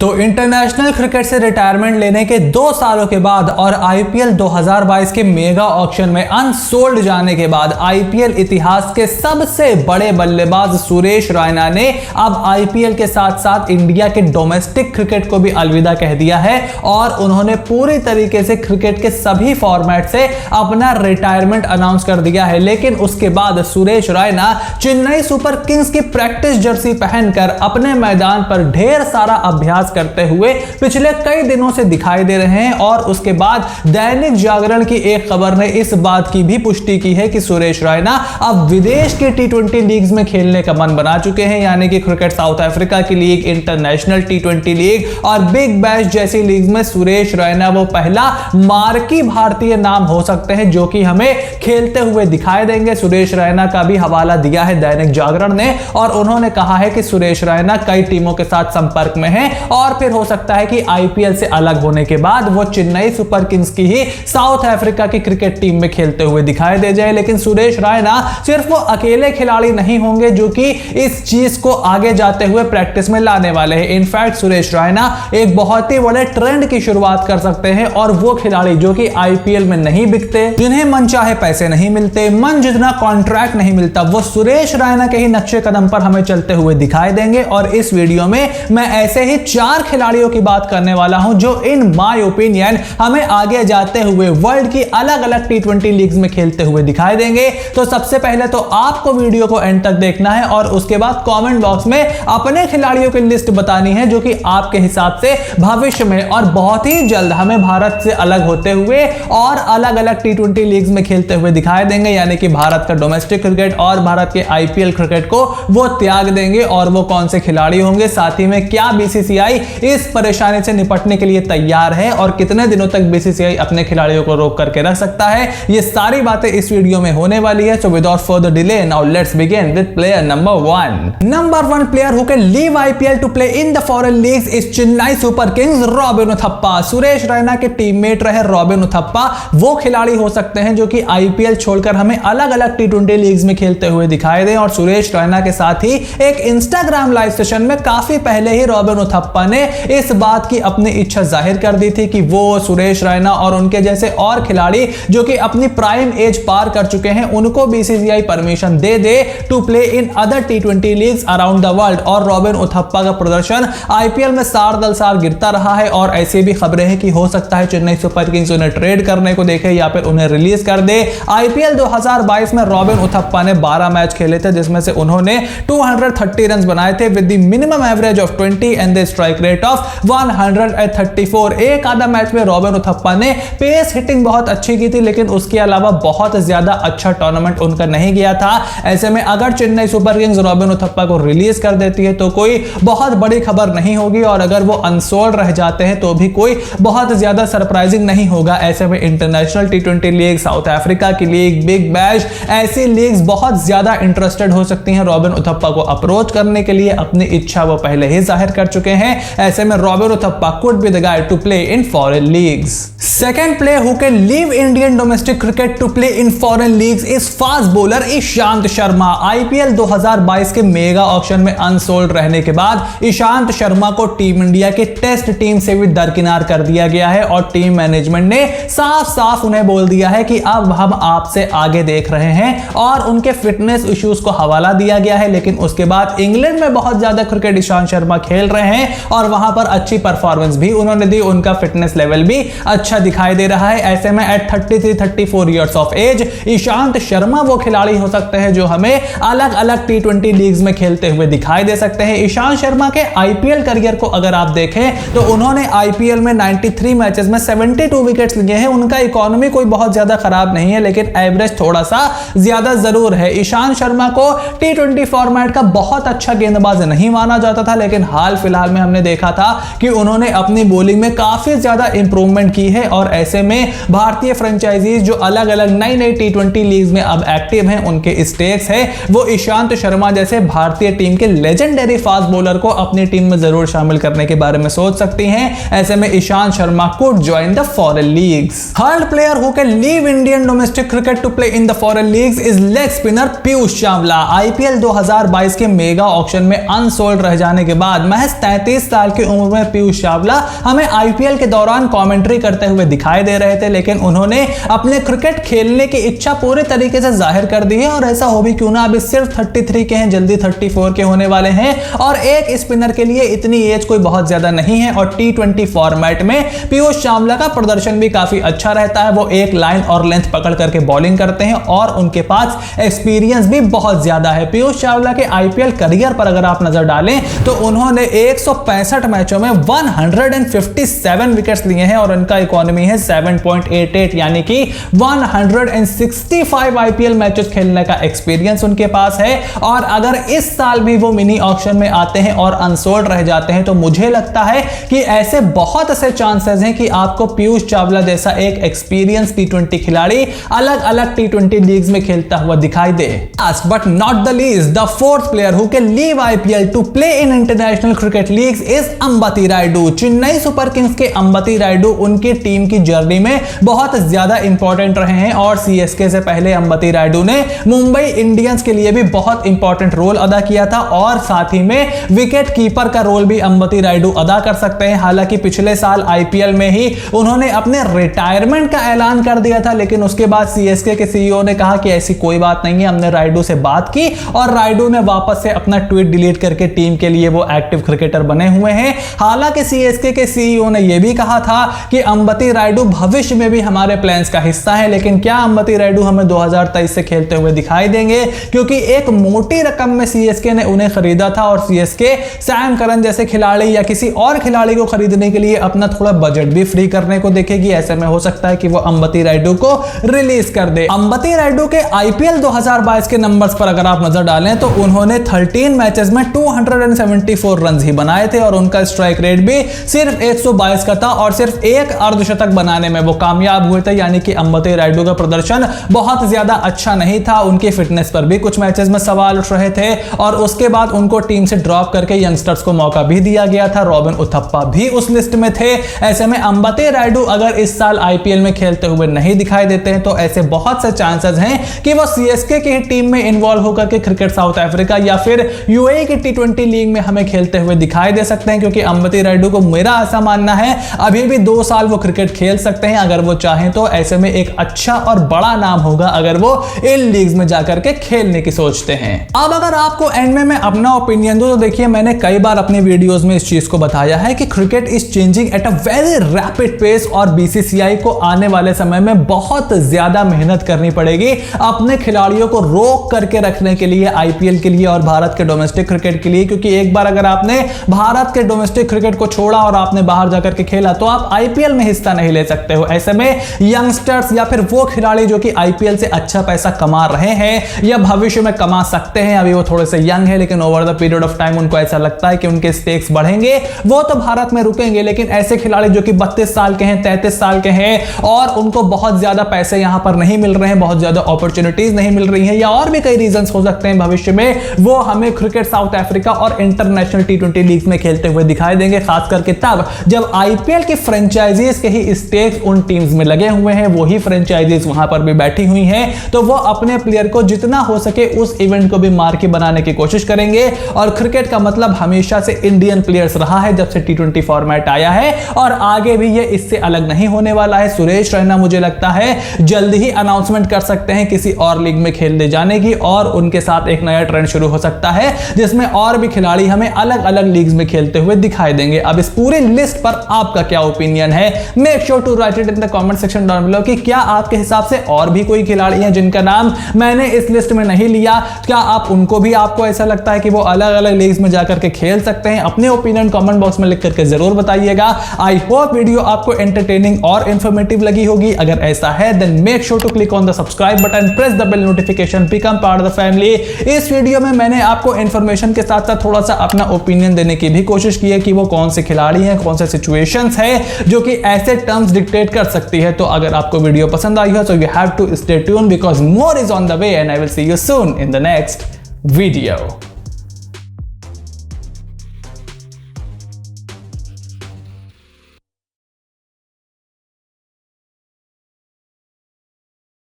तो international cricket से retirement लेने के 2 सालों के बाद और आईपीएल 2022 के मेगा ऑक्शन में अनसोल्ड जाने के बाद आईपीएल इतिहास के सबसे बड़े बल्लेबाज सुरेश रैना ने अब आईपीएल के साथ साथ इंडिया के डोमेस्टिक क्रिकेट को भी अलविदा कह दिया है और उन्होंने पूरी तरीके से क्रिकेट के सभी फॉर्मेट से अपना रिटायरमेंट अनाउंस कर दिया है। लेकिन उसके बाद सुरेश रैना चेन्नई सुपर किंग्स की प्रैक्टिस जर्सी पहनकर अपने मैदान पर ढेर सारा अभ्यास करते हुए पिछले कई दिनों से दिखाई दे रहे हैं। और उसके बाद दैनिक जागरण की एक खबर ने इस बात की भी पुष्टि की है कि सुरेश रैना अब विदेश के टी20 लीग्स में खेलने का मन बना चुके हैं, यानी कि क्रिकेट साउथ अफ्रीका की लीग, इंटरनेशनल टी20 लीग और बिग बैश जैसी लीग में सुरेश रैना वो पहला मार्की भारतीय नाम हो सकते हैं जो कि हमें खेलते हुए दिखाई देंगे। सुरेश रैना का भी हवाला दिया है दैनिक जागरण ने और उन्होंने कहा है कि सुरेश रैना कई टीमों के साथ संपर्क में है और फिर हो सकता है कि आईपीएल से अलग होने के बाद वो चेन्नई सुपर किंग्स की ही साउथ अफ्रीका की क्रिकेट टीम में खेलते हुए दिखाई दे जाए। लेकिन सुरेश रैना सिर्फ वो अकेले खिलाड़ी नहीं होंगे जो कि इस चीज को आगे जाते हुए प्रैक्टिस में लाने वाले हैं। इनफैक्ट सुरेश रैना एक बहुत ही बड़े ट्रेंड की शुरुआत कर सकते हैं और वो खिलाड़ी जो कि आईपीएल में नहीं बिकते, जिन्हें मनचाहे पैसे नहीं मिलते, मन जितना कॉन्ट्रैक्ट नहीं मिलता, वो सुरेश रैना के ही नक्शे कदम पर हमें चलते हुए दिखाई देंगे। और इस वीडियो में मैं ऐसे ही 4 खिलाड़ियों की बात करने वाला हूं जो इन माय ओपिनियन हमें आगे जाते हुए वर्ल्ड की अलग अलग टी20 लीग्स में खेलते हुए दिखाई देंगे। तो सबसे पहले तो आपको वीडियो को एंड तक देखना है और उसके बाद कमेंट बॉक्स में अपने खिलाड़ियों की लिस्ट बतानी है जो कि आपके हिसाब से भविष्य में और बहुत ही जल्द हमें भारत से अलग होते हुए और अलग अलग टी20 लीग्स में खेलते हुए दिखाई देंगे, यानी कि भारत का डोमेस्टिक क्रिकेट और भारत के आईपीएल क्रिकेट को वो त्याग देंगे। और वो कौन से खिलाड़ी होंगे, साथ ही में क्या बीसीसीआई इस परेशानी से निपटने के लिए तैयार है और कितने दिनों तक बीसीसीआई अपने खिलाड़ियों को रोक करके रख सकता है, ये सारी बातें इस वीडियो में होने वाली है। So without further delay now let's begin with player number 1। Number 1 player who can leave IPL to play in the foreign leagues is Chennai super Kings robin Uthappa. Suresh Raina के टीममेट रहे रॉबिन उथप्पा वो खिलाड़ी हो सकते हैं जो कि आईपीएल छोड़कर हमें अलग अलग टी20 लीग्स में खेलते हुए दिखाई दें। और सुरेश रैना के साथ ही एक इंस्टाग्राम लाइव सेशन में काफी पहले ही रॉबिन उथप्पा ने इस बात की अपनी इच्छा जाहिर कर दी थी कि वो सुरेश रैना और उनके जैसे और खिलाड़ी जो कि अपनी प्राइम एज पार कर चुके हैं उनको बीसीसीआई परमिशन दे दे to play in other T20 leagues around the world. और रॉबिन उथप्पा का प्रदर्शन आईपीएल में साल दर साल गिरता रहा है और ऐसी भी खबरें हैं कि हो सकता है चेन्नई सुपर किंग्स उन्हें ट्रेड करने को देखे या फिर उन्हें रिलीज कर दे। आईपीएल 2022 में रॉबिन उथप्पा ने 12 मैच खेले थे जिसमें से उन्होंने 230 रन बनाए थे with the minimum average of 20 and the strike rate of 134। एक आधा मैच में रॉबिन उथप्पा ने पेस हिटिंग बहुत अच्छी की थी लेकिन उसके अलावा बहुत ज्यादा अच्छा टूर्नामेंट उनका नहीं गया था। ऐसे में अगर Chennai super Kings robin Uthappa को रिलीज कर देती है तो कोई बहुत बड़ी खबर नहीं होगी और अगर वो अनसोल्ड रह जाते हैं तो भी कोई बहुत ज्यादा सरप्राइजिंग नहीं होगा। ऐसे में इंटरनेशनल टी20 लीग, साउथ अफ्रीका की लीग, बिग बैश ऐसी लीग्स बहुत ज्यादा इंटरेस्टेड हो सकती हैं रॉबिन उथप्पा को अप्रोच करने के लिए। अपनी इच्छा वो पहले ही जाहिर कर चुके हैं। ऐसे में Robin Uthappa could be the guy to play in foreign leagues. Second player who can leave Indian domestic cricket to play in foreign leagues is fast bowler Ishant Sharma. IPL 2022 के मेगा ऑक्शन में अनसोल्ड रहने के बाद ईशांत शर्मा को टीम इंडिया के test team से भी दरकिनार कर दिया गया है और टीम मैनेजमेंट ने साफ साफ उन्हें बोल दिया है कि अब हम आपसे आगे देख रहे हैं और उनके फिटनेस इश्यूज को हवाला दिया गया है। लेकिन उसके बाद इंग्लैंड में बहुत ज्यादा क्रिकेट ईशांत शर्मा खेल रहे हैं और वहां पर अच्छी परफॉर्मेंस भी उन्होंने दी, उनका फिटनेस लेवल भी अच्छा दिखाई दे रहा है। ऐसे में at 33-34 years of age Ishant Sharma वो खिलाड़ी हो सकते हैं जो हमें अलग अलग टी20 लीग्स में खेलते हुए दिखाई दे सकते हैं। ईशांत शर्मा के आईपीएल करियर को अगर आप देखें तो उन्होंने आईपीएल में 93 मैचेस में 72 विकेट्स लिए हैं। उनका इकोनॉमी कोई बहुत ज्यादा खराब नहीं है लेकिन एवरेज थोड़ा सा ज्यादा जरूर है। ईशांत शर्मा को टी20 फॉर्मेट का बहुत अच्छा गेंदबाज नहीं माना जाता था लेकिन हाल फिलहाल में हमने देखा था कि उन्होंने अपनी बॉलिंग में काफी ज्यादा इंप्रूवमेंट की है। और ऐसे में भारतीय फ्रेंचाइजीज जो अलग अलग नई नई टी20 लीग्स में अब एक्टिव हैं उनके स्टेक्स है वो ईशांत शर्मा जैसे भारतीय टीम के लेजेंडरी फास्ट बॉलर को अपनी टीम में जरूर शामिल करने के बारे में सोच सकती हैं। ऐसे में Ishant Sharma could join the foreign leagues. Third player who can leave Indian domestic cricket to play in the foreign leagues is leg spinner Piyush Chawla. IPL 2022 के मेगा ऑक्शन में अनसोल्ड रह जाने के बाद महज 33 साल की उम्र में पीयूष चावला हमें आईपीएल के दौरान कमेंट्री करते हुए दिखाई दे रहे थे, लेकिन उन्होंने अपने क्रिकेट खेलने की इच्छा पूरे तरीके से जाहिर कर दी है। और ऐसा हो भी क्यों ना, अभी सिर्फ 33 के हैं, जल्दी 34 के होने वाले हैं और एक स्पिनर के लिए इतनी एज कोई बहुत ज्यादा नहीं है। और T20 फॉर्मेट में पीयूष चावला का प्रदर्शन भी काफी अच्छा रहता है। वो एक लाइन और लेंथ पकड़ करके बॉलिंग करते हैं और उनके पास एक्सपीरियंस भी बहुत ज्यादा है। पीयूष चावला के आईपीएल करियर पर अगर आप नजर डालें तो उन्होंने 165 मैचों में 157 विकेट्स लिए हैं और उनका इकोनॉमी है 7.88, यानी कि 165 आईपीएल मैचेस खेलने का एक्सपीरियंस उनके पास है। और अगर इस साल भी वो मिनी ऑक्शन में आते हैं और अनसोल्ड रह जाते हैं तो मुझे लगता है कि ऐसे बहुत से चांसेस हैं कि आपको पीयूष चावला जैसा एक एक्सपीरियंस T20 खिलाड़ी अलग अलग T20 लीग्स में खेलता हुआ दिखाई दे। Last but not the least, the fourth player who can leave IPL to play in international cricket leagues is Ambati Rayudu. Chennai super Kings के अंबती रायडू उनकी टीम की जर्नी में बहुत ज्यादा इंपॉर्टेंट रहे हैं और सीएसके से पहले अंबती रायडू ने मुंबई इंडियंस के लिए भी बहुत इंपॉर्टेंट रोल अदा किया था और साथ ही में विकेट कीपर का रोल भी अंबती रायडू अदा कर सकते हैं। हालांकि पिछले साल आईपीएल में ही उन्होंने अपने रिटायरमेंट का ऐलान कर दिया था, लेकिन उसके बाद सीएसके के सीईओ ने कहा कि ऐसी कोई बात नहीं है। हमने रायडू से बात की और रायडू ने वापस से अपना ट्वीट डिलीट करके टीम के लिए वो एक्टिव क्रिकेटर बने हुए हैं। हालांकि सीएसके के सीईओ ने यह भी कहा था कि अंबती रायडू भविष्य में भी हमारे प्लान्स का हिस्सा है, लेकिन क्या अंबती रायडू हमें 2023 से खेलते हुए दिखाई देंगे, क्योंकि एक मोटी रकम में सीएसके ने उन्हें खरीदा था और सीएसके सैम करन जैसे खिलाड़ी या किसी और खिलाड़ी को खरीदने के लिए अपना थोड़ा बजट भी फ्री करने को देखेगी। ऐसे में हो सकता है कि वो अंबती रायडू को रिलीज कर दे। अंबती रायडू के आईपीएल 2022 के नंबर्स पर अगर आप नजर डालें तो उन्होंने 13 मैचेस में 274 रन ही बनाए थे और उनका स्ट्राइक रेट भी सिर्फ 122 का था और सिर्फ एक अर्धशतक बनाने में वो कामयाब हुए थे। यानी कि अंबती रायडू का प्रदर्शन बहुत ज्यादा अच्छा नहीं था। उनकी फिटनेस पर भी कुछ मैचेस में सवाल उठ रहे थे और उसके बाद उनको टीम से ड्रॉप करके यंगस्टर्स को मौका भी दिया गया था। रॉबिन उथप्पा भी उस लिस्ट में थे। ऐसे में अंबती रायडू अगर इस साल आईपीएल में खेलते हुए नहीं दिखाई देते हैं तो ऐसे बहुत से चांसेस हैं कि वो सीएसके की टीम में इन्वॉल्व होकर के क्रिकेट साउथ अफ्रीका या फिर यूएई की T20 लीग में हमें खेलते हुए दिखाई दे सकते हैं। क्योंकि अंबती रायडू को मेरा ऐसा मानना है अभी भी 2 साल वो क्रिकेट खेल सकते हैं अगर वो चाहें तो। ऐसे में एक अच्छा और बड़ा नाम होगा अगर वो इन लीग्स में जाकर के खेलने की सोचते हैं। अब अगर आपको एंड में मैं अपना ओपिनियन दूं तो देखिए, मैंने कई बार अपने वीडियोस में इस चीज को बताया है कि cricket is changing at a very rapid pace और बीसीसीआई को आने वाले समय में बहुत ज्यादा मेहनत करनी पड़ेगी अपने खिलाड़ियों को रोक करके रखने के लिए आईपीएल के लिए और भारत के डोमेस्टिक क्रिकेट के लिए। क्योंकि एक बार अगर आपने भारत के डोमेस्टिक क्रिकेट को छोड़ा और आपने बाहर जाकर के खेला तो आप आईपीएल में हिस्सा नहीं ले सकते हो। ऐसे में यंगस्टर्स या फिर वो खिलाड़ी जो कि आईपीएल से अच्छा पैसा कमा रहे हैं या भविष्य में कमा सकते हैं, अभी वो थोड़े से यंग है लेकिन over the period of time उनको ऐसा लगता है कि उनके स्टेक्स बढ़ेंगे, वो तो भारत में रुकेंगे। लेकिन ऐसे खिलाड़ी जो कि 32 साल के हैं, 33 साल के हैं और उनको बहुत ज्यादा पैसे यहां पर नहीं मिल रहे हैं, बहुत ज्यादा अपॉर्चुनिटीज नहीं मिल रही हैं या और भी कई रीजंस हो सकते हैं भविष्य में, वो हमें क्रिकेट साउथ अफ्रीका और इंटरनेशनल T20 लीग में खेलते हुए दिखाई देंगे। खास करके तब जब आईपीएल की फ्रेंचाइजीज के ही स्टेक्स उन टीम्स में लगे हुए हैं, वही फ्रेंचाइजीज वहां पर भी बैठी हुई हैं, तो वो अपने प्लेयर को जितना हो सके उस इवेंट को भी मार्की बनाने की कोशिश करेंगे। और क्रिकेट का मतलब हमेशा से इंडियन प्लेयर्स रहा है जब से T20 फॉर्मेट आया है और आगे भी ये इससे अलग नहीं होने वाला है। सुरेश रैना मुझे लगता है जल्द ही अनाउंसमेंट कर सकते हैं किसी और लीग में खेलने जाने की और उनके साथ एक नया ट्रेंड शुरू हो सकता है जिसमें और भी खिलाड़ी हमें अलग अलग लीग्स में खेलते हुए दिखाई देंगे। अब इस पूरी लिस्ट पर आपका क्या ओपिनियन है? Make sure to write it in the comment section down below कि क्या आपके हिसाब से और भी कोई खिलाड़ी हैं जिनका नाम मैंने इस लिस्ट में नहीं लिया, क्या आप उनको भी आपको ऐसा लगता है कि वो अलग अलग लीग्स में जाकर के खेल सकते हैं? अपने ओपिनियन कमेंट बॉक्स में लिख करके जरूर बताइएगा। आई होप वीडियो आपको एंटरटेनिंग और इंफॉर्मेटिव लगी होगी। अगर ऐसा है then make sure to click on the subscribe button, press the bell notification, become part of the family. इस वीडियो में मैंने आपको इंफॉर्मेशन के साथ साथ थोड़ा सा अपना ओपिनियन देने की भी कोशिश की है कि वो कौन से खिलाड़ी हैं, कौन से सिचुएशंस है जो कि ऐसे टर्म्स डिक्टेट कर सकती है। तो अगर आपको वीडियो पसंद आई हो तो you have to stay tuned because more is on the way and I will see you soon in the next video.